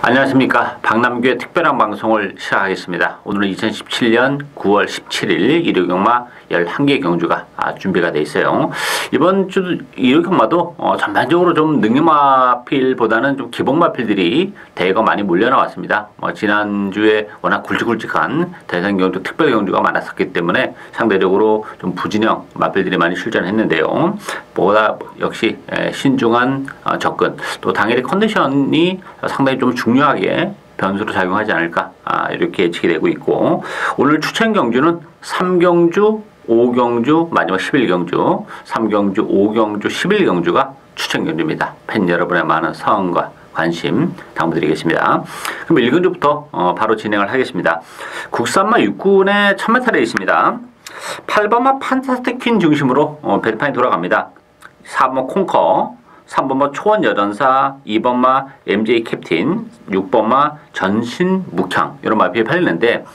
안녕하십니까. 박남규의 특별한 방송을 시작하겠습니다. 오늘은 2017년 9월 17일 일요경마 11개 경주가 준비가 돼 있어요. 이번 주 일요경마도 전반적으로 좀 능력마필보다는 좀 기복마필들이 대거 많이 몰려 나왔습니다. 지난주에 워낙 굵직굵직한 대상경주 특별경주가 많았었기 때문에 상대적으로 좀 부진형 마필들이 많이 출전했는데요. 보다 역시 신중한 접근, 또 당일의 컨디션이 상당히 좀 중요하게 변수로 작용하지 않을까 이렇게 예측이 되고 있고, 오늘 추천 경주는 3경주, 5경주, 마지막 11경주, 3경주, 5경주, 11경주가 추천 경주입니다. 팬 여러분의 많은 사랑과 관심 당부드리겠습니다. 그럼 1경주부터 바로 진행을 하겠습니다. 국산마 육군의 1000m 레이스입니다. 8번마 판타스틱퀸 중심으로 배드판이 돌아갑니다. 4번마 콩커, 3번마 초원 여전사, 2번마 MJ 캡틴, 6번마 전신 묵향, 이런 마필이 팔리는데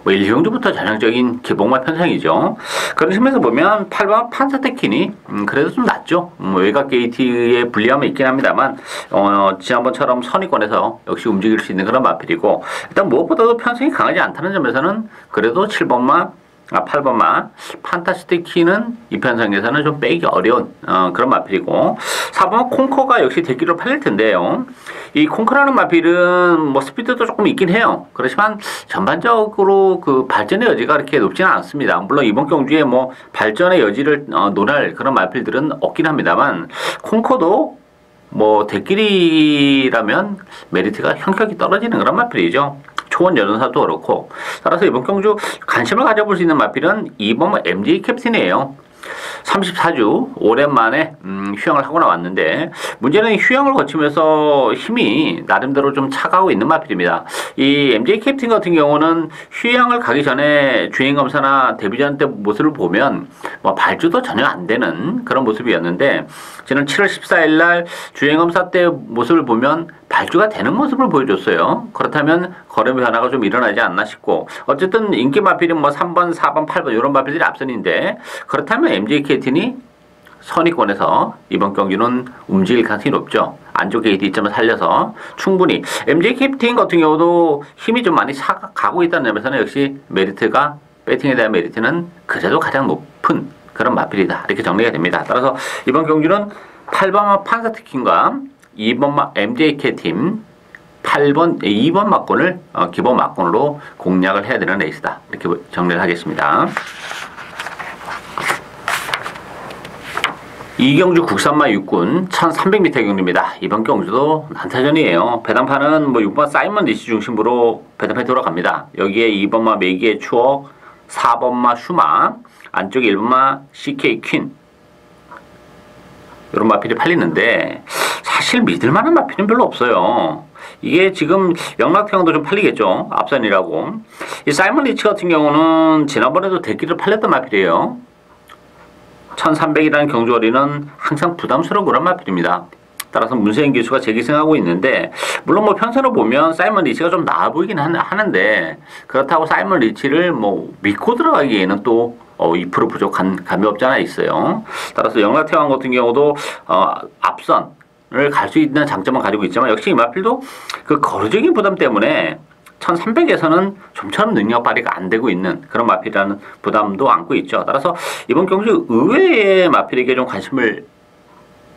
1경주부터 전형적인 기복마 편성이죠. 그런 측면에서 보면 8번 판타테킨이 그래도 좀 낫죠. 외곽 게이트에 불리함은 있긴 합니다만 지난번처럼 선의권에서 역시 움직일 수 있는 그런 마필이고, 일단 무엇보다도 편성이 강하지 않다는 점에서는 그래도 8번마 판타스틱 키는 이 편성에서는 좀 빼기 어려운 그런 마필이고, 4번 콩커가 역시 대기로 팔릴 텐데요. 이 콩커라는 마필은 뭐 스피드도 조금 있긴 해요. 그렇지만 전반적으로 그 발전의 여지가 그렇게 높지는 않습니다. 물론 이번 경주에 뭐 발전의 여지를 논할 그런 마필들은 없긴 합니다만, 콩커도 뭐 대길이라면 메리트가 현격히 떨어지는 그런 마필이죠. 초원 여전사도 그렇고, 따라서 이번 경주 관심을 가져볼 수 있는 마필은 2번 MJ 캡틴이에요. 34주 오랜만에 휴양을 하고 나왔는데, 문제는 휴양을 거치면서 힘이 나름대로 좀 차가고 있는 마필입니다. 이 MJ 캡틴 같은 경우는 휴양을 가기 전에 주행검사나 데뷔전 때 모습을 보면 뭐 발주도 전혀 안 되는 그런 모습이었는데, 저는 7월 14일 날 주행검사 때 모습을 보면 발주가 되는 모습을 보여줬어요. 그렇다면 걸음의 변화가 좀 일어나지 않나 싶고, 어쨌든 인기 마필은 뭐 3번, 4번, 8번 이런 마필들이 앞선인데, 그렇다면 MJ 캡틴이 선의권에서 이번 경기는 움직일 가능성이 높죠. 안쪽 게이트 이점을 살려서 충분히 MJ 캡틴 같은 경우도 힘이 좀 많이 가고 있다는 점에서는 역시 메리트가, 배팅에 대한 메리트는 그래도 가장 높은 그런 마필이다, 이렇게 정리가 됩니다. 따라서 이번 경기는 8번마 판사티킨과 2번마 MJ 캡틴, 2번 막권을 기본 막권으로 공략을 해야 되는 레이스다, 이렇게 정리를 하겠습니다. 이경주 국산마 육군 1300m 경주입니다. 이번 경주도 난타전이에요. 배당판은 뭐 6번 사이먼 리시 중심으로 배당판이 돌아갑니다. 여기에 2번마 메기의 추억, 4번마 슈마, 안쪽에 1번마 CK 퀸, 이런 마필이 팔리는데, 사실 믿을만한 마필은 별로 없어요. 이게 지금 영락태왕도 좀 팔리겠죠. 앞선이라고. 이 사이먼 리치 같은 경우는 지난번에도 대기를 팔렸던 마필이에요. 1300이라는 경주거리는 항상 부담스러운 그런 마필입니다. 따라서 문세인 기수가 재기승하고 있는데, 물론 뭐 편선으로 보면 사이먼 리치가 좀 나아 보이긴 하는데, 그렇다고 사이먼 리치를 뭐 믿고 들어가기에는 또 2% 부족한 감이 없지 않아 있어요. 따라서 영락태왕 같은 경우도 앞선을 갈 수 있는 장점은 가지고 있지만, 역시 이 마필도 그 거리적인 부담 때문에 1300에서는 좀처럼 능력 발휘가 안 되고 있는 그런 마필이라는 부담도 안고 있죠. 따라서 이번 경주 의외의 마필에게 좀 관심을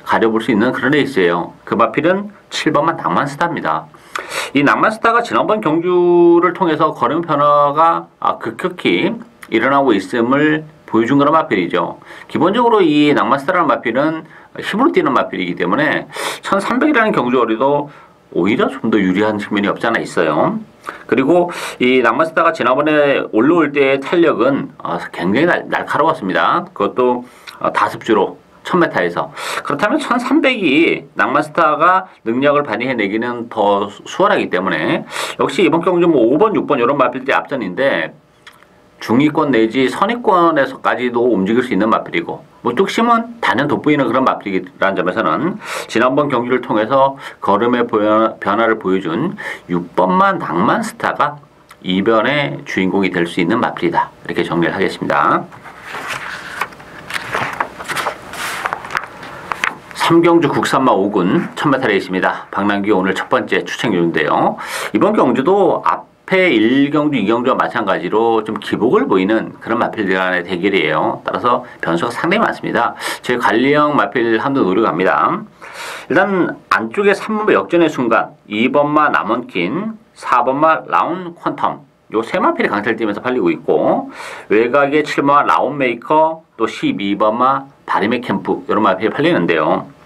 가져볼 수 있는 그런 레이스예요. 그 마필은 7번만 낭만스타입니다. 이 낭만스타가 지난번 경주를 통해서 걸음 변화가 급격히 일어나고 있음을 보여준 그런 마필이죠. 기본적으로 이 낭만스타라는 마필은 힘으로 뛰는 마필이기 때문에 1300이라는 경주거리도 오히려 좀 더 유리한 측면이 없지 않아 있어요. 그리고 이 낭만스타가 지난번에 올라올 때의 탄력은 굉장히 날카로웠습니다. 그것도 5주로 1000m에서. 그렇다면 1300이 낭만스타가 능력을 발휘해내기는 더 수월하기 때문에, 역시 이번 경주 뭐 5번, 6번 이런 마필들이 앞선인데, 중위권 내지 선의권에서까지도 움직일 수 있는 마필이고, 뭐 뚝심은 단연 돋보이는 그런 마필이라는 점에서는 지난번 경기를 통해서 걸음의 변화를 보여준 6번만 낭만스타가 이변의 주인공이 될 수 있는 마필이다, 이렇게 정리를 하겠습니다. 삼경주 국산마 5군 1000m 레이스입니다. 박남규 오늘 첫 번째 추천 경주인데요. 이번 경주도 앞에 1경주, 2경주와 마찬가지로 좀 기복을 보이는 그런 마필들 간의 대결이에요. 따라서 변수가 상당히 많습니다. 저희 관리형 마필 한도 노려갑니다. 일단 안쪽에 3번마 역전의 순간, 2번마 남원킨, 4번마 라운 퀀텀 요 세 마필이 강세를 띠면서 팔리고 있고, 외곽에 7번마 라운메이커, 또 12번마 바리메 캠프 이런 마필이 팔리는데요.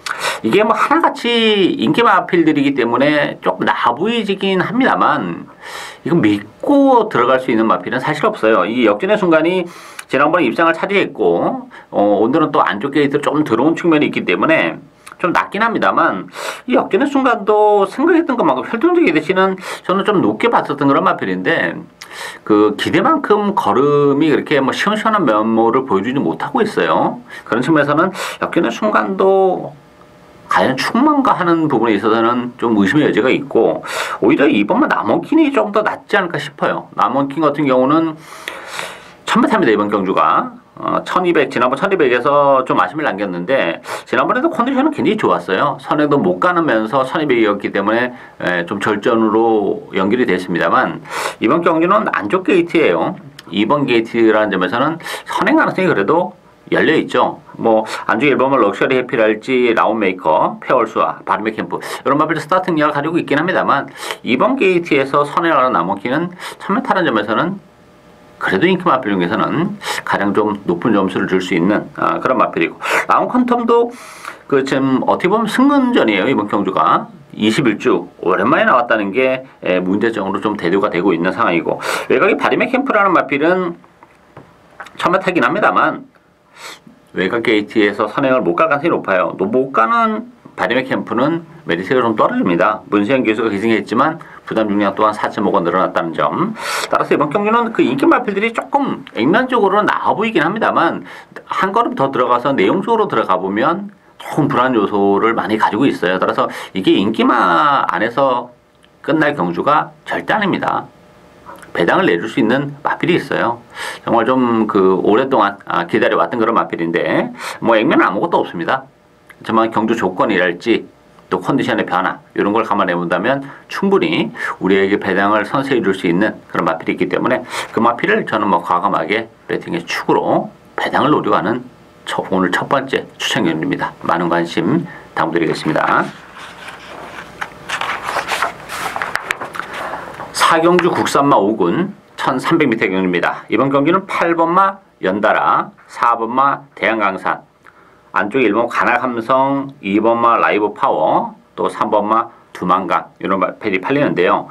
이게 뭐 하나같이 인기 마필들이기 때문에 조금 나부이지긴 합니다만, 이거 믿고 들어갈 수 있는 마필은 사실 없어요. 이 역전의 순간이 지난번에 입상을 차지했고, 오늘은 또 안쪽 게이트로 좀 들어온 측면이 있기 때문에 좀 낮긴 합니다만, 이 역전의 순간도 생각했던 것만큼 혈통적인 대신은 저는 좀 높게 봤었던 그런 마필인데, 그 기대만큼 걸음이 그렇게 뭐 시원시원한 면모를 보여주지 못하고 있어요. 그런 측면에서는 역전의 순간도 과연 충만가 하는 부분에 있어서는 좀 의심의 여지가 있고, 오히려 이번만 남원킨이 좀 더 낫지 않을까 싶어요. 남원킨 같은 경우는 1000m입니다. 이번 경주가 1200, 지난번 1200에서 좀 아쉬움을 남겼는데, 지난번에도 컨디션은 굉장히 좋았어요. 선행도 못 가면서 1200이었기 때문에 좀 절전으로 연결이 됐습니다만, 이번 경주는 안쪽 게이트예요. 2번 게이트라는 점에서는 선행 가능성이 그래도 열려있죠. 뭐 안쪽 1번은 럭셔리 해피랄지 라운메이커, 페어울스와 바르메 캠프 이런 마필 스타트 능력을 가지고 있긴 합니다만, 2번 게이트에서 선행하는 남원키는 1000m라는 점에서는 그래도 인기 마필 중에서는 가장 좀 높은 점수를 줄 수 있는 그런 마필이고, 라운 퀀텀도 그 지금 어떻게 보면 승근전이에요. 이번 경주가 21주 오랜만에 나왔다는 게 문제점으로 좀 대두가 되고 있는 상황이고, 외곽이 바리메 캠프라는 마필은 1000m이긴 합니다만 외곽 게이트에서 선행을 못 갈 가능성이 높아요. 또 못 가는 바리메 캠프는 메리트가 좀 떨어집니다. 문세영 교수가 기승했지만 부담 중량 또한 4.5가 늘어났다는 점. 따라서 이번 경기는 그 인기 마필들이 조금 액면적으로 나아 보이긴 합니다만, 한 걸음 더 들어가서 내용적으로 들어가 보면 조금 불안 요소를 많이 가지고 있어요. 따라서 이게 인기마 안에서 끝날 경주가 절대 아닙니다. 배당을 내줄 수 있는 마필이 있어요. 정말 좀 그 오랫동안 기다려왔던 그런 마필인데, 뭐 액면은 아무것도 없습니다. 하지만 경주 조건이랄지 또 컨디션의 변화 이런 걸 감안해 본다면 충분히 우리에게 배당을 선사해 줄 수 있는 그런 마필이 있기 때문에, 그 마필을 저는 뭐 과감하게 배팅의 축으로 배당을 노려가는 오늘 첫 번째 추천 경주입니다. 많은 관심 당부드리겠습니다. 4경주 국산마 5군 1300m 경주입니다. 이번 경기는 8번마 연달아, 4번마 대한강산, 안쪽에 1번 가나감성, 2번마 라이브 파워, 또 3번마 두만강 이런 마필이 팔리는데요.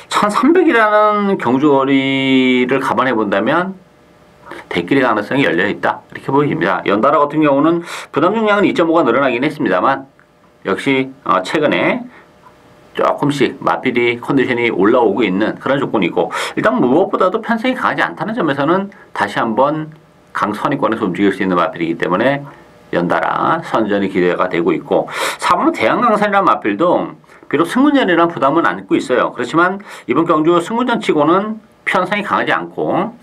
1300이라는 경주거리를 감안해 본다면 대길의 가능성이 열려있다 이렇게 보입니다. 연달아 같은 경우는 부담 중량은 2.5가 늘어나긴 했습니다만, 역시 최근에 조금씩 마필이 컨디션이 올라오고 있는 그런 조건이고, 일단 무엇보다도 편성이 강하지 않다는 점에서는 다시 한번 강선위권에서 움직일 수 있는 마필이기 때문에 연달아 선전이 기대가 되고 있고, 4번 대한강산이라는 마필도 비록 승군전이라는 부담은 안고 있어요. 그렇지만 이번 경주 승군전 치고는 편성이 강하지 않고,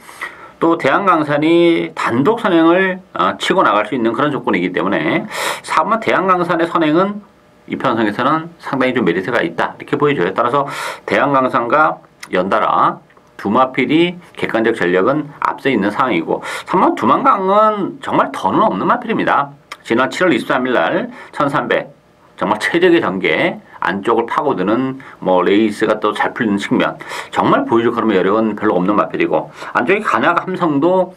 또 대한강산이 단독 선행을 치고 나갈 수 있는 그런 조건이기 때문에 4번 대한강산의 선행은 이 편성에서는 상당히 좀 메리트가 있다 이렇게 보여줘요. 따라서 대한강산과 연달아 두 마필이 객관적 전력은 앞서 있는 상황이고, 3번 두만강은 정말 더는 없는 마필입니다. 지난 7월 23일 날 1300 정말 최적의 전개, 안쪽을 파고드는 뭐 레이스가 또 잘 풀리는 측면, 정말 보여줄 그런 여력은 별로 없는 마필이고, 안쪽에 가나감성도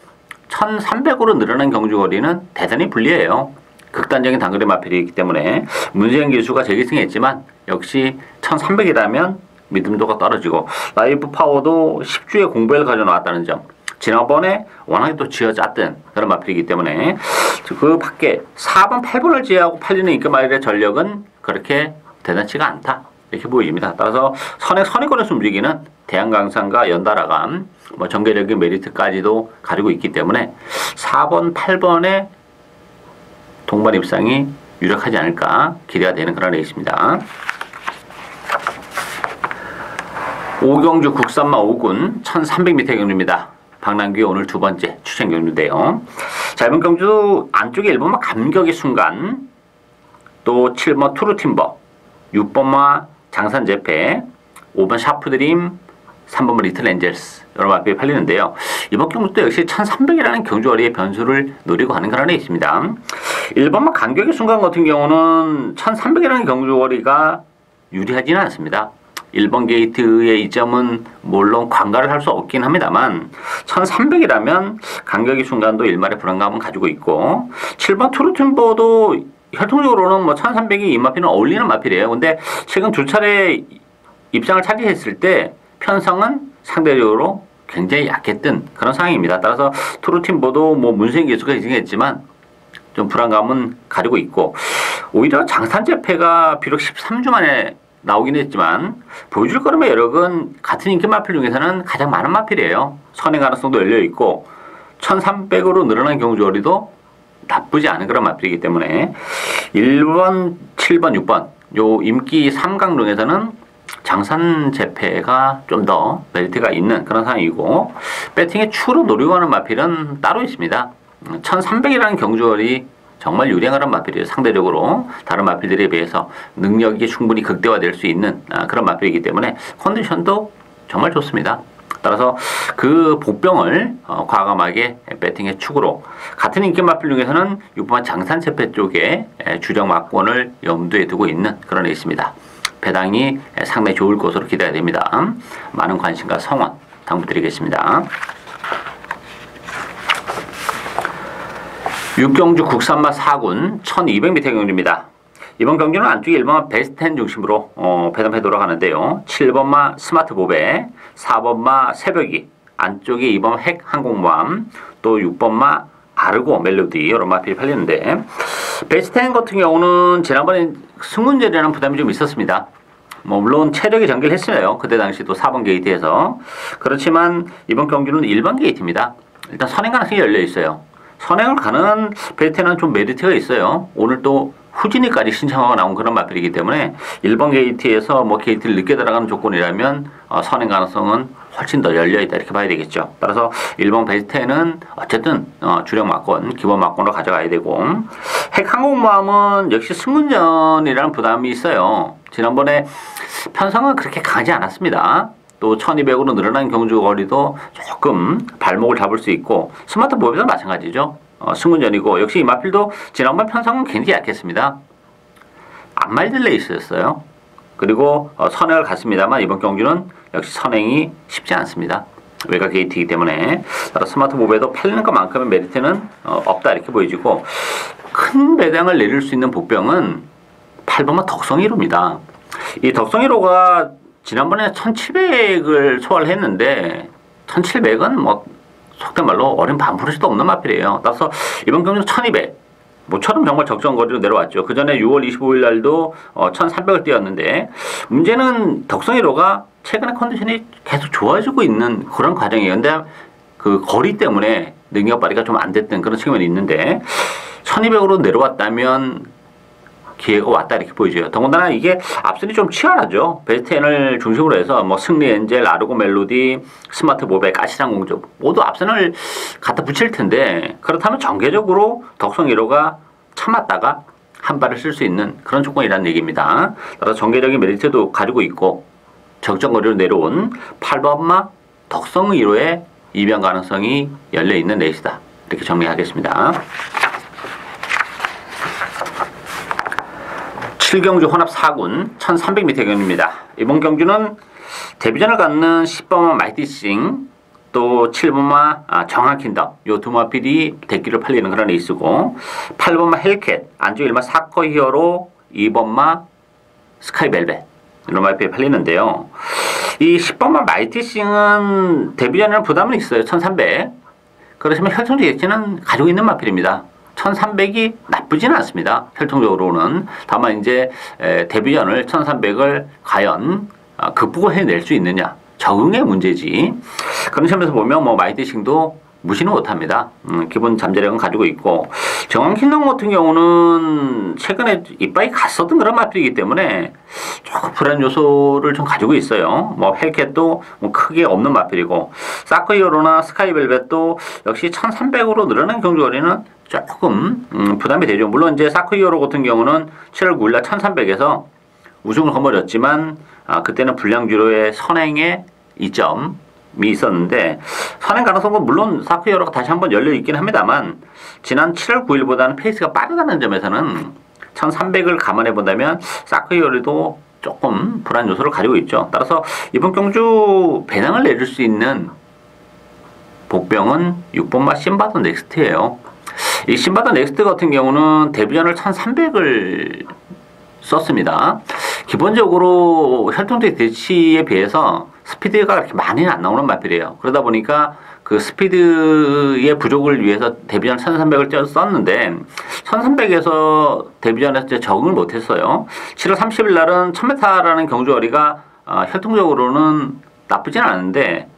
1300으로 늘어난 경주거리는 대단히 불리해요. 극단적인 단거리 마필이기 때문에 문세영 기수가 재기승했지만 역시 1300이라면 믿음도가 떨어지고, 라이브 파워도 10주의 공백을 가져 나왔다는 점, 지난번에 워낙에 또 쥐어짰던 그런 마필이기 때문에 그 밖에 4번, 8번을 제외하고 팔리는 인기마일의 전력은 그렇게 대단치가 않다 이렇게 보입니다. 따라서 선행권에서 움직이는 대한강산과 연달아가 뭐 전개적인 메리트까지도 가지고 있기 때문에 4번, 8번의 동반 입상이 유력하지 않을까 기대가 되는 그런 레이스입니다. 5경주 국산마 5군 1300m 경주입니다. 박남규의 오늘 두 번째 추천 경주인데요. 자, 이번 경주 안쪽에 1번마 감격의 순간, 또 7번 투르팀버, 6번마 장산재패, 5번 샤프드림, 3번 리틀 엔젤스 여러 마필이 팔리는데요. 이번 경주도 역시 1300이라는 경주거리의 변수를 노리고 가는 그런 애 있습니다. 1번마 간격의 순간 같은 경우는 1300이라는 경주거리가 유리하지는 않습니다. 1번 게이트의 이점은 물론 관가를 할 수 없긴 합니다만 1300이라면 간격의 순간도 일말의 불안감은 가지고 있고 7번 투르팀버도 혈통적으로는 뭐 1300이 이 마필은 어울리는 마필이에요. 근데 최근 두 차례 입장을 차지했을 때 편성은 상대적으로 굉장히 약했던 그런 상황입니다. 따라서 투르팀버도 뭐 문세인 기수가 이승했지만 좀 불안감은 가지고 있고 오히려 장산재패가 비록 13주 만에 나오긴 했지만 보여줄 거름의 여력은 같은 인기 마필 중에서는 가장 많은 마필이에요. 선행 가능성도 열려있고 1300으로 늘어난 경주거리도 나쁘지 않은 그런 마필이기 때문에 1번, 7번, 6번 요 인기 3강론에서는 장산재패가 좀 더 메리트가 있는 그런 상황이고 배팅의 추로 노리고 하는 마필은 따로 있습니다. 1300이라는 경주거리 정말 유량한 마필이에요. 상대적으로 다른 마필들에 비해서 능력이 충분히 극대화될 수 있는 그런 마필이기 때문에 컨디션도 정말 좋습니다. 따라서 그 복병을 과감하게 배팅의 축으로 같은 인기 마필 중에서는 6번 장산재패 쪽에 주력 막권을 염두에 두고 있는 그런 애 있습니다. 배당이 상당히 좋을 것으로 기대가 됩니다. 많은 관심과 성원 당부드리겠습니다. 6경주 국산마 4군 1200m 경주입니다. 이번 경주는 안쪽에 1번마 베스트10 중심으로 배당해 돌아가는데요. 7번마 스마트 보배, 4번마 새벽이, 안쪽에 2번 핵 항공모함, 또 6번마 아르고 멜로디 여러 마필이 팔리는데 베스트10 같은 경우는 지난번에 승문제라는 부담이 좀 있었습니다. 뭐 물론 체력이 전개를 했어요. 그때 당시 또 4번 게이트에서. 그렇지만 이번 경주는 1번 게이트입니다. 일단 선행 가능성이 열려 있어요. 선행을 가는 베스트는 좀 메리트가 있어요. 오늘 또 후진이까지 신청하고 나온 그런 마필이기 때문에 1번 게이트에서 뭐 게이트를 늦게 들어가는 조건이라면 선행 가능성은 훨씬 더 열려있다 이렇게 봐야 되겠죠. 따라서 1번 베스트는 어쨌든 주력 막권, 기본 막권으로 가져가야 되고 핵 항공모함은 역시 승문전이라는 부담이 있어요. 지난번에 편성은 그렇게 강하지 않았습니다. 또 1200으로 늘어난 경주거리도 조금 발목을 잡을 수 있고 스마트 보배도 마찬가지죠. 승문전이고 역시 이 마필도 지난번 편성은 굉장히 약했습니다. 안말딜레이 있었어요. 그리고 선행을 갔습니다만 이번 경주는 역시 선행이 쉽지 않습니다. 외곽 게이트이기 때문에 스마트 보배도 팔리는 것만큼의 메리트는 없다 이렇게 보여지고 큰 배당을 내릴 수 있는 복병은 8번마 덕성이로입니다. 이 덕성이로가 지난번에 1700을 소화를 했는데 1700은 뭐 속된 말로 어린 반프로시도 없는 마필이에요. 따라서 이번 경주는 1200 모처럼 정말 적정거리로 내려왔죠. 그 전에 6월 25일 날도 1300을 뛰었는데 문제는 덕성이로가 최근에 컨디션이 계속 좋아지고 있는 그런 과정이에요. 근데 그 거리 때문에 능력 발휘가 좀 안 됐던 그런 측면이 있는데 1200으로 내려왔다면 기회가 왔다 이렇게 보여져요. 더군다나 이게 앞선이 좀 치열하죠. 베스트10을 중심으로 해서 뭐 승리 엔젤, 아르고 멜로디, 스마트 보배, 가시장 공조 모두 앞선을 갖다 붙일 텐데 그렇다면 정계적으로 덕성 1호가 참았다가 한 발을 쓸 수 있는 그런 조건이라는 얘기입니다. 따라서 정계적인 메리트도 가지고 있고 적정거리로 내려온 8번마 덕성 1호의 이변 가능성이 열려있는 레이스다. 이렇게 정리하겠습니다. 7경주 혼합 4군 1300m 경주입니다. 이번 경주는 데뷔전을 갖는 10번마 마이티싱 또 7번마 정한킨더 요 두 마필이 대기를 팔리는 그런 레이스고 8번마 헬캣 안쪽 1마 사커 히어로 2번마 스카이벨벳 이런 마필이 팔리는데요. 이 10번마 마이티싱은 데뷔전에는 부담은 있어요. 1300 그렇지만 혈통적 예치는 가지고 있는 마필입니다. 1300이 나쁘지는 않습니다. 혈통적으로는. 다만 이제 데뷔전을 1300을 과연 극복해낼 수 있느냐. 적응의 문제지. 그런 점에서 보면 뭐 마이티싱도 무시는 못합니다. 기본 잠재력은 가지고 있고 정한킨덤 같은 경우는 최근에 이빠이 갔었던 그런 마필이기 때문에 조금 불안 요소를 좀 가지고 있어요. 뭐 헬캣도 뭐 크게 없는 마필이고 사커히어로나 스카이벨벳도 역시 1300으로 늘어난 경주거리는 조금 부담이 되죠. 물론 이제 사크 히어로 같은 경우는 7월 9일날 1300에서 우승을 거머쥐었지만 그때는 불량주로의 선행에 이점이 있었는데 선행 가능성은 물론 사크 히어로가 다시 한번 열려 있긴 합니다만 지난 7월 9일보다는 페이스가 빠르다는 점에서는 1300을 감안해 본다면 사크 히어로도 조금 불안 요소를 가지고 있죠. 따라서 이번 경주 배당을 내줄 수 있는 복병은 6번마 신바더 넥스트예요. 이 신바더 넥스트 같은 경우는 데뷔전을 1300을 썼습니다. 기본적으로 혈통적 대치에 비해서 스피드가 그렇게 많이는 안 나오는 마필이에요. 그러다 보니까 그 스피드의 부족을 위해서 데뷔전 1300을 썼는데 1300에서 데뷔전에서 적응을 못했어요. 7월 30일 날은 1000m라는 경주거리가 혈통적으로는 나쁘진 않은데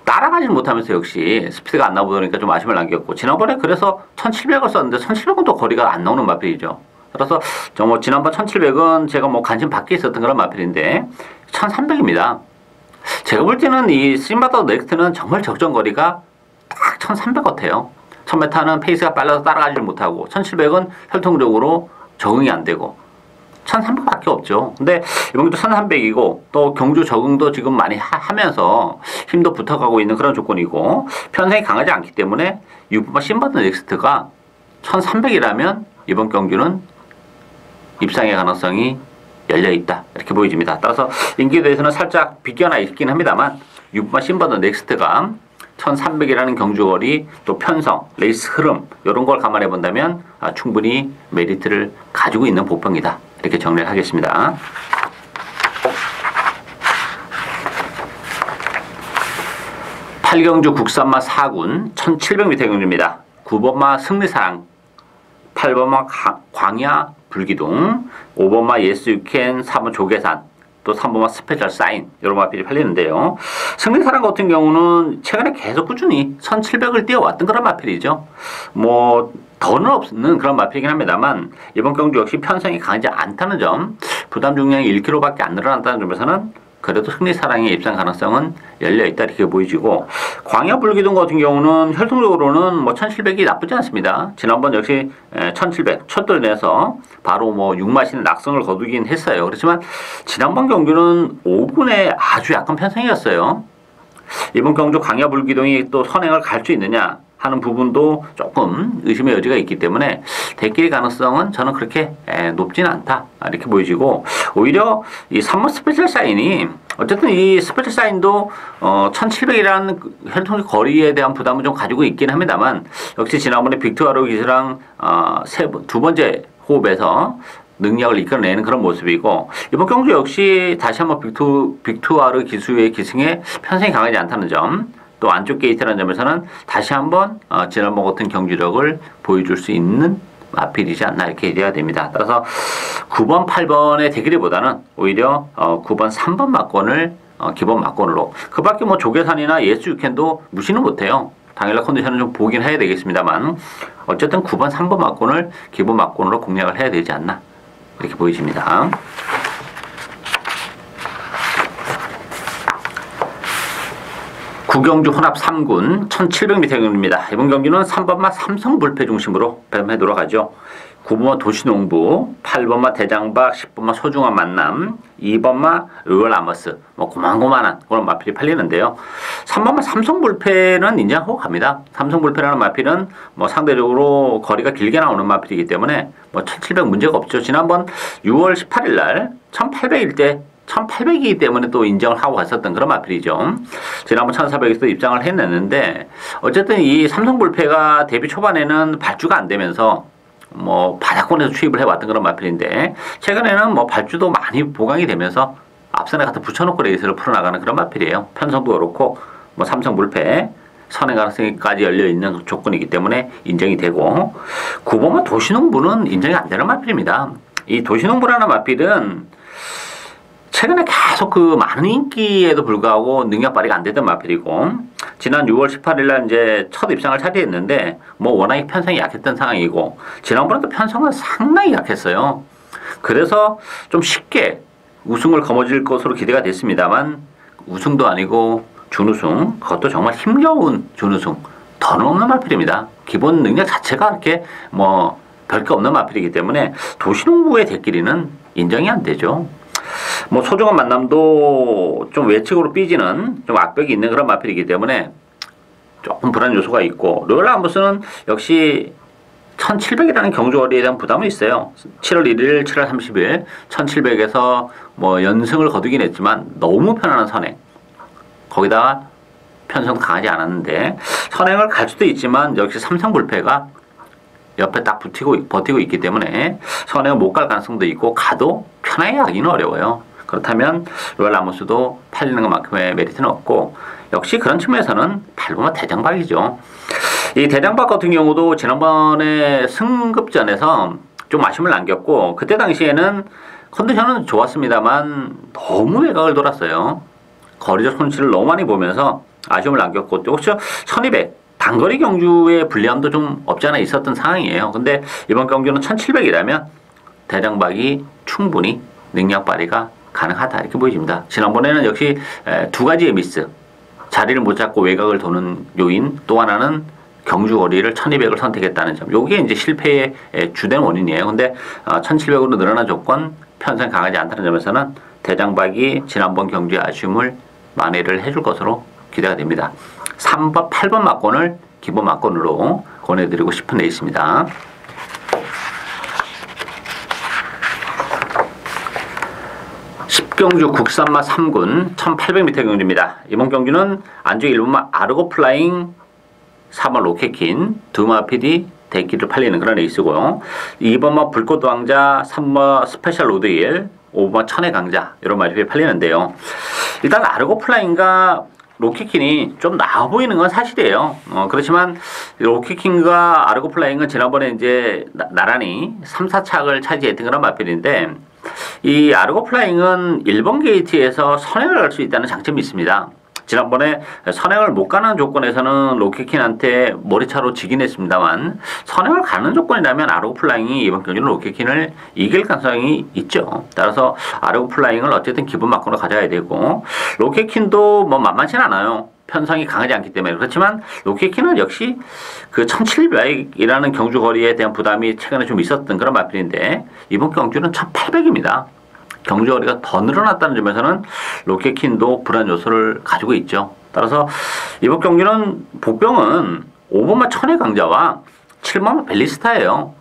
따라가지 못하면서 역시 스피드가 안 나오니까 좀 아쉬움을 남겼고 지난번에 그래서 1700을 썼는데 1700은 또 거리가 안 나오는 마필이죠. 그래서 뭐 지난번 1700은 제가 뭐 관심 밖에 있었던 그런 마필인데 1300입니다. 제가 볼 때는 이 신바더 넥스트는 정말 적정 거리가 딱 1300 같아요. 1000m는 페이스가 빨라서 따라가지 못하고 1700은 혈통적으로 적응이 안 되고 1300밖에 없죠. 근데 이번 경도 1300이고 또 경주 적응도 지금 많이 하면서 힘도 붙어가고 있는 그런 조건이고 편성이 강하지 않기 때문에 6번 신바더 넥스트가 1300이라면 이번 경주는 입상의 가능성이 열려있다 이렇게 보여집니다. 따라서 인기에 대해서는 살짝 비껴나 있긴 합니다만 6번 신바더 넥스트가 1300이라는 경주거리 또 편성, 레이스 흐름 이런 걸 감안해 본다면 충분히 메리트를 가지고 있는 복병이다 이렇게 정리를 하겠습니다. 팔경주 국산마 4군 1700m 경주입니다. 9번마 승리사랑, 8번마 광야 불기둥, 5번마 예스 유캔, 4번 조계산, 또 3번마 스페셜 사인 이런 마필이 팔리는데요. 승리사랑 같은 경우는 최근에 계속 꾸준히 1700을 뛰어왔던 그런 마필이죠. 뭐 더는 없는 그런 마필이긴 합니다만 이번 경주 역시 편성이 강하지 않다는 점, 부담 중량이 1kg밖에 안 늘어난다는 점에서는 그래도 승리사랑의 입상 가능성은 열려있다 이렇게 보이지고 광야 불기둥 같은 경우는 혈통적으로는 뭐 1700이 나쁘지 않습니다. 지난번 역시 1700 첫 돌에서 바로 뭐 6마신 낙성을 거두긴 했어요. 그렇지만 지난번 경주는 5군에 아주 약한 편성이었어요. 이번 경주 광야 불기둥이 또 선행을 갈 수 있느냐 하는 부분도 조금 의심의 여지가 있기 때문에 대길 가능성은 저는 그렇게 높진 않다 이렇게 보여지고 오히려 이 3번 스페셜 사인이 어쨌든 이 스페셜 사인도 1700이라는 혈통적 거리에 대한 부담을 좀 가지고 있긴 합니다만 역시 지난번에 빅투아르 기수랑 두 번째 호흡에서 능력을 이끌어내는 그런 모습이고 이번 경주 역시 다시 한번 빅투아르 기수의 기승에 편성이 강하지 않다는 점 또 안쪽 게이트라는 점에서는 다시 한번 지난번 같은 경주력을 보여줄 수 있는 마필이지 않나 이렇게 얘기해야 됩니다. 따라서 9번, 8번의 대결보다는 오히려 9번, 3번 막권을 기본 막권으로 그 밖에 뭐 조계산이나 예스 유캔도 무시는 못해요. 당일날 컨디션을 좀 보긴 해야 되겠습니다만 어쨌든 9번, 3번 막권을 기본 막권으로 공략을 해야 되지 않나 이렇게 보여집니다. 구경주 혼합 3군 1700m 경주입니다. 이번 경기는 3번마 삼성불패 중심으로 뱀해 돌아가죠. 9번마 도시농부, 8번마 대장박, 10번마 소중한 만남, 2번마 의월아머스 뭐 고만고만한 그런 마필이 팔리는데요. 3번마 삼성불패는 인정하고 갑니다. 삼성불패라는 마필은 뭐 상대적으로 거리가 길게 나오는 마필이기 때문에 뭐 1700 문제가 없죠. 지난번 6월 18일 날 1800일 때 1800이기 때문에 또 인정을 하고 갔었던 그런 마필이죠. 지난번 1400에서 입장을 해냈는데 어쨌든 이 삼성불패가 데뷔 초반에는 발주가 안 되면서 뭐 바닥권에서 추입을 해왔던 그런 마필인데 최근에는 뭐 발주도 많이 보강이 되면서 앞선에 갖다 붙여놓고 레이스를 풀어나가는 그런 마필이에요. 편성도 그렇고 뭐 삼성불패 선행 가능성까지 열려있는 조건이기 때문에 인정이 되고 9번만 도시농부는 인정이 안 되는 마필입니다. 이 도시농부라는 마필은 최근에 계속 그 많은 인기에도 불구하고 능력 발휘가 안 됐던 마필이고 지난 6월 18일 날 이제 첫 입상을 차지했는데 뭐 워낙에 편성이 약했던 상황이고 지난번에도 편성은 상당히 약했어요. 그래서 좀 쉽게 우승을 거머쥘 것으로 기대가 됐습니다만 우승도 아니고 준우승 그것도 정말 힘겨운 준우승 더는 없는 마필입니다. 기본 능력 자체가 그렇게 뭐 별게 없는 마필이기 때문에 도시농부의 대끼리는 인정이 안 되죠. 뭐 소중한 만남도 좀 외측으로 삐지는 좀 악벽이 있는 그런 마필이기 때문에 조금 불안 요소가 있고, 로열 람버스는 역시 1700이라는 경주거리에 대한 부담은 있어요. 7월 1일, 7월 30일 1700에서 뭐 연승을 거두긴 했지만 너무 편안한 선행, 거기다가 편성도 강하지 않았는데 선행을 갈 수도 있지만 역시 삼성불패가 옆에 딱 버티고 있기 때문에 선행을 못 갈 가능성도 있고, 가도 편하게 가기는 어려워요. 그렇다면 로얄 라모스도 팔리는 것만큼의 메리트는 없고, 역시 그런 측면에서는 밟으면 대장박이죠. 이 대장박 같은 경우도 지난번에 승급전에서 좀 아쉬움을 남겼고, 그때 당시에는 컨디션은 좋았습니다만 너무 외곽을 돌았어요. 거리적 손실을 너무 많이 보면서 아쉬움을 남겼고, 또 혹시 1200 단거리 경주의 불리함도 좀 없지 않아 있었던 상황이에요. 근데 이번 경주는 1700이라면 대장박이 충분히 능력 발휘가 가능하다, 이렇게 보여집니다. 지난번에는 역시 두 가지의 미스, 자리를 못 잡고 외곽을 도는 요인, 또 하나는 경주 거리를 1200을 선택했다는 점, 요게 이제 실패의 주된 원인이에요. 근데 1700으로 늘어난 조건, 편성이 강하지 않다는 점에서는 대장박이 지난번 경주의 아쉬움을 만회를 해줄 것으로 기대가 됩니다. 3번, 8번 막권을 기본 막권으로 권해드리고 싶은 데 있습니다. 십경주 국산마 3군 1800m 경주입니다. 이번 경주는 안쪽 1번마 아르고 플라잉, 4번 로켓킨, 두마 PD 대기를 팔리는 그런 레이스고요. 2번마 불꽃 왕자, 3번 스페셜 로드일, 5번마 천의 강자, 이런 말이 팔리는데요. 일단 아르고 플라잉과 로켓킨이 좀 나아 보이는 건 사실이에요. 그렇지만 로켓킨과 아르고 플라잉은 지난번에 이제 나란히 3, 4착을 차지했던 그런 마필인데, 이 아르고 플라잉은 1번 게이트에서 선행을 할 수 있다는 장점이 있습니다. 지난번에 선행을 못 가는 조건에서는 로켓킨한테 머리차로 지긴 했습니다만, 선행을 가는 조건이라면 아르고 플라잉이 이번 경기는 로켓킨을 이길 가능성이 있죠. 따라서 아르고 플라잉을 어쨌든 기본 막권으로 가져야 되고, 로켓킨도 뭐 만만치 않아요. 편성이 강하지 않기 때문에. 그렇지만 로켓킨은 역시 그 1700이라는 경주 거리에 대한 부담이 최근에 좀 있었던 그런 마필인데, 이번 경주는 1800입니다. 경주 거리가 더 늘어났다는 점에서는 로켓킨도 불안 요소를 가지고 있죠. 따라서 이번 경기는 복병은 5번마 천의 강자와 7번마 벨리스타예요.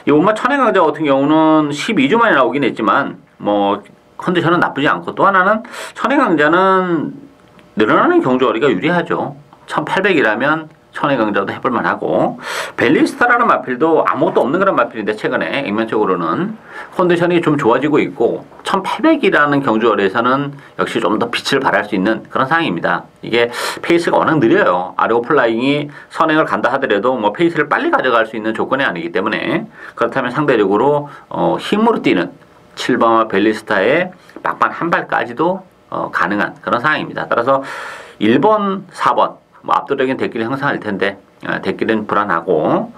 이 5번마 천의 강자 같은 경우는 12주 만에 나오긴 했지만 뭐 컨디션은 나쁘지 않고, 또 하나는 천의 강자는 늘어나는 경주 거리가 유리하죠. 1800이라면 천의 강자도 해볼만 하고, 벨리스타라는 마필도 아무것도 없는 그런 마필인데 최근에 액면적으로는 컨디션이 좀 좋아지고 있고, 1800이라는 경주거리에서는 역시 좀 더 빛을 발할 수 있는 그런 상황입니다. 이게 페이스가 워낙 느려요. 아르고 플라잉이 선행을 간다 하더라도 뭐 페이스를 빨리 가져갈 수 있는 조건이 아니기 때문에, 그렇다면 상대적으로 힘으로 뛰는 7번와 벨리스타의 막판 한 발까지도 가능한 그런 상황입니다. 따라서 1번, 4번 뭐 압도적인 대끼를 형성할 텐데, 대끼는 불안하고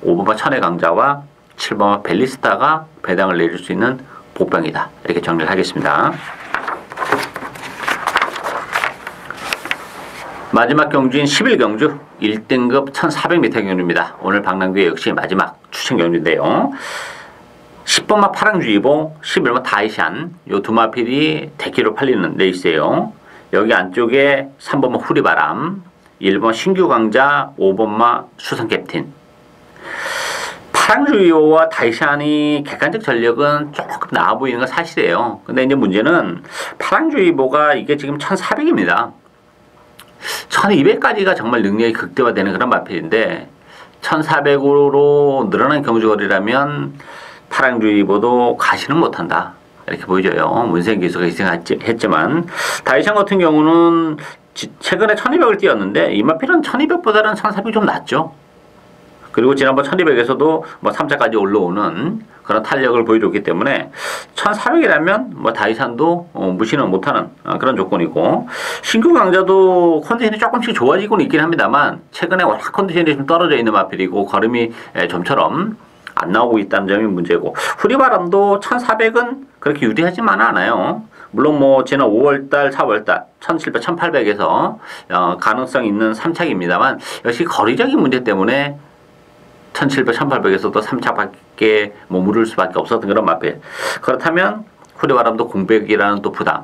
5번마 천의 강자와 7번마 벨리스타가 배당을 내릴 수 있는 복병이다, 이렇게 정리를 하겠습니다. 마지막 경주인 11경주 1등급 1400m 경주입니다. 오늘 박람회 역시 마지막 추천 경주인데요. 10번마 파랑주의보, 11번마 다이샨, 요 두 마필이 대끼로 팔리는 레이스예요. 여기 안쪽에 3번마 후리바람, 1번 신규강자, 5번마 수성캡틴. 파랑주의보와 다이샨이 객관적 전력은 조금 나아 보이는 건 사실이에요. 근데 이제 문제는 파랑주의보가 이게 지금 1400입니다. 1200까지가 정말 능력이 극대화되는 그런 마필인데, 1400으로 늘어난 경주거리라면 파랑주의보도 가시는 못한다, 이렇게 보여져요. 문세인 기수가 희생했지만, 다이샨 같은 경우는 최근에 1200을 뛰었는데 이 마필은 1200보다는 1400이 좀 낫죠. 그리고 지난번 1200에서도 뭐 3차까지 올라오는 그런 탄력을 보여줬기 때문에 1400이라면 뭐 다이샨도 무시는 못하는 그런 조건이고, 신규 강자도 컨디션이 조금씩 좋아지고는 있긴 합니다만 최근에 워낙 컨디션이 좀 떨어져 있는 마필이고 걸음이 좀처럼 안 나오고 있다는 점이 문제고, 후리바람도 1400은 그렇게 유리하지만 않아요. 물론 뭐 지난 5월달, 4월달 1700, 1800에서 가능성 있는 3착입니다만 역시 거리적인 문제 때문에 1700, 1800에서도 3착밖에 머무를 수밖에 없었던 그런 마필. 그렇다면 후레바람도 공백이라는 또 부담.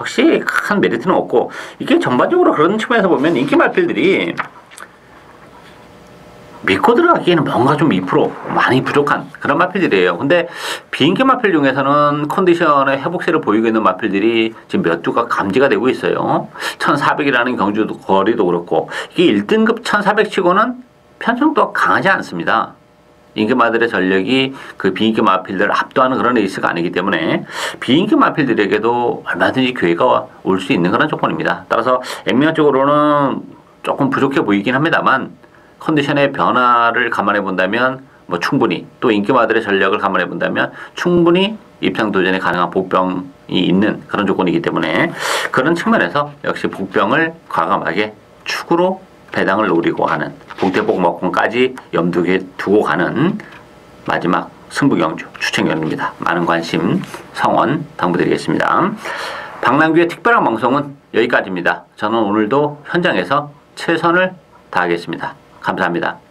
역시 큰 메리트는 없고, 이게 전반적으로 그런 측면에서 보면 인기 마필들이 믿고 들어가기에는 뭔가 좀 2% 많이 부족한 그런 마필들이에요. 근데 비인기 마필 중에서는 컨디션의 회복세를 보이고 있는 마필들이 지금 몇 주가 감지가 되고 있어요. 1400이라는 경주도 거리도 그렇고, 이게 1등급 1400 치고는 편성도가 강하지 않습니다. 인기 마들의 전력이 그 비인기 마필들을 압도하는 그런 레이스가 아니기 때문에 비인기 마필들에게도 얼마든지 기회가 올 수 있는 그런 조건입니다. 따라서 액면적으로는 조금 부족해 보이긴 합니다만, 컨디션의 변화를 감안해 본다면 뭐 충분히, 또 인기마들의 전력을 감안해 본다면 충분히 입상 도전에 가능한 복병이 있는 그런 조건이기 때문에 그런 측면에서 역시 복병을 과감하게 축으로 배당을 노리고 하는, 복대복 먹공까지 염두에 두고 가는 마지막 승부경주 추천경주입니다. 많은 관심 성원 당부드리겠습니다. 박남규의 특별한 방송은 여기까지입니다. 저는 오늘도 현장에서 최선을 다하겠습니다. 감사합니다.